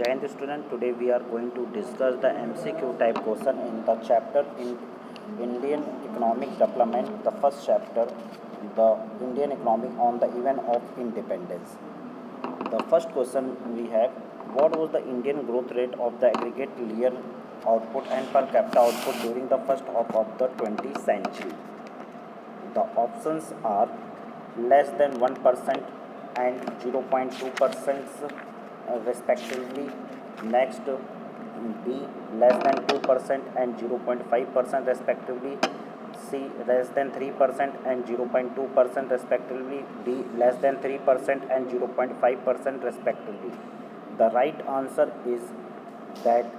Jai student, today we are going to discuss the MCQ type question in the chapter in Indian Economic Development, the first chapter, the Indian economy on the event of independence. The first question we have, what was the Indian growth rate of the aggregate year output and per capita output during the first half of the 20th century? The options are less than 1% and 0.2% respectively. Next, B less than 2% and 0.5% respectively. C less than 3% and 0.2% respectively. D less than 3% and 0.5% respectively. The right answer is that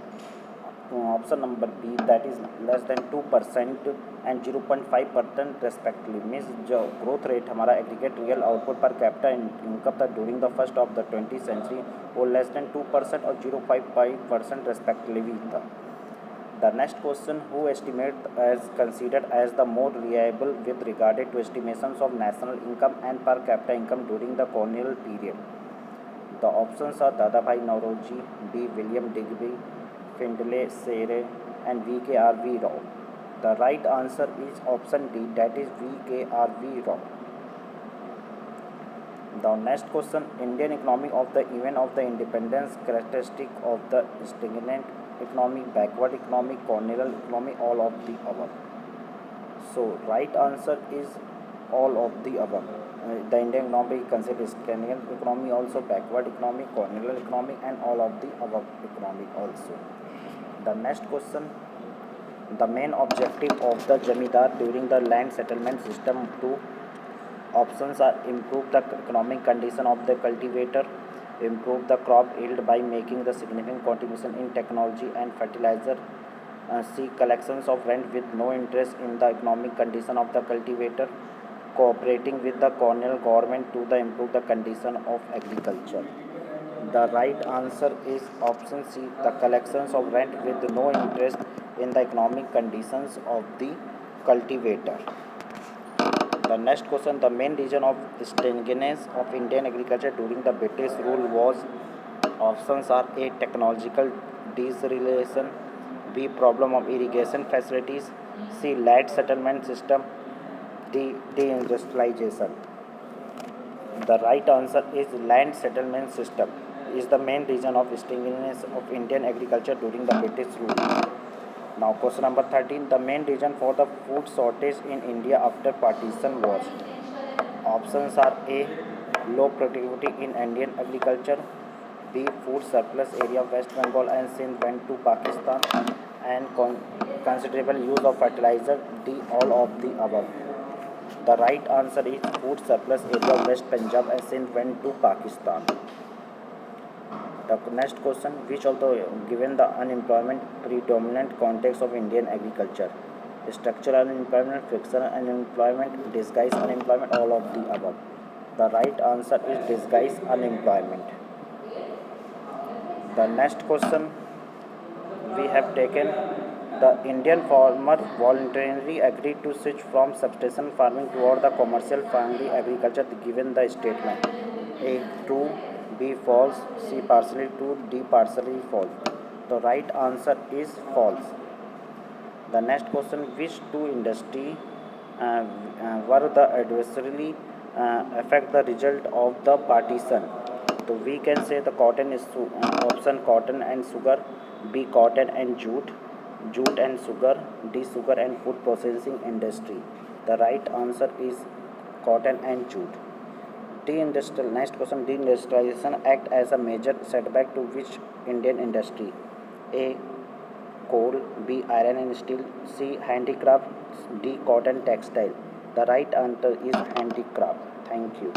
option number B, that is less than 2% and 0.5% respectively. Means जो growth rate हमारा aggregate real output per capita income था during the first of the 20th century वो less than 2% और 0.5% respectively था. The next question, who estimate as considered as the more reliable with regard to estimations of national income and per capita income during the colonial period? The options are Dadabhai Naoroji, B. William Digby, Findlay Sere, and V.K.R.V. Rao. The right answer is option D, that is V.K.R.V. Rao. The next question, Indian economy of the event of the independence, characteristic of the stagnant economy, backward economy, colonial economy, all of the above. So right answer is all of the above. The Indian economy consists stagnant economy also, backward economy, colonial economy, and all of the above economy also. The next question, the main objective of the Jamidar during the land settlement system. Two options are improve the economic condition of the cultivator, improve the crop yield by making the significant contribution in technology and fertilizer. C, collections of rent with no interest in the economic condition of the cultivator, cooperating with the colonial government to improve the condition of agriculture. The right answer is option C, the collections of rent with no interest in the economic conditions of the cultivator. The next question, the main reason of stagnation of Indian agriculture during the British rule was. Options are A, technological deregulation, B, problem of irrigation facilities, C, land settlement system, D, deindustrialization. The right answer is land settlement system is the main reason of stagnation of Indian agriculture during the British rule. Now question number 13, the main reason for the food shortage in India after partition was. Options are A, low productivity in Indian agriculture, B, food surplus area of West Bengal and Sindh went to Pakistan, and considerable use of fertilizer, D, all of the above. The right answer is food surplus area of West Punjab and Sindh went to Pakistan. The next question, which of the given the unemployment predominant context of Indian agriculture? Structural unemployment, frictional unemployment, disguised unemployment, all of the above. The right answer is disguised unemployment. The next question, we have taken the Indian farmer voluntarily agreed to switch from subsistence farming toward the commercial family agriculture given the statement. A, true, B, false, C, partially true, D, partially false. The right answer is false. The next question, which two industries were the adversely affect the result of the partition? So we can say the cotton is option cotton and sugar, B, cotton and jute, jute and sugar, D, sugar and food processing industry. The right answer is cotton and jute. Next question, deindustrialization act as a major setback to which Indian industry? A, coal, B, iron and steel, C, handicraft, D, cotton textile. The right answer is handicraft. Thank you.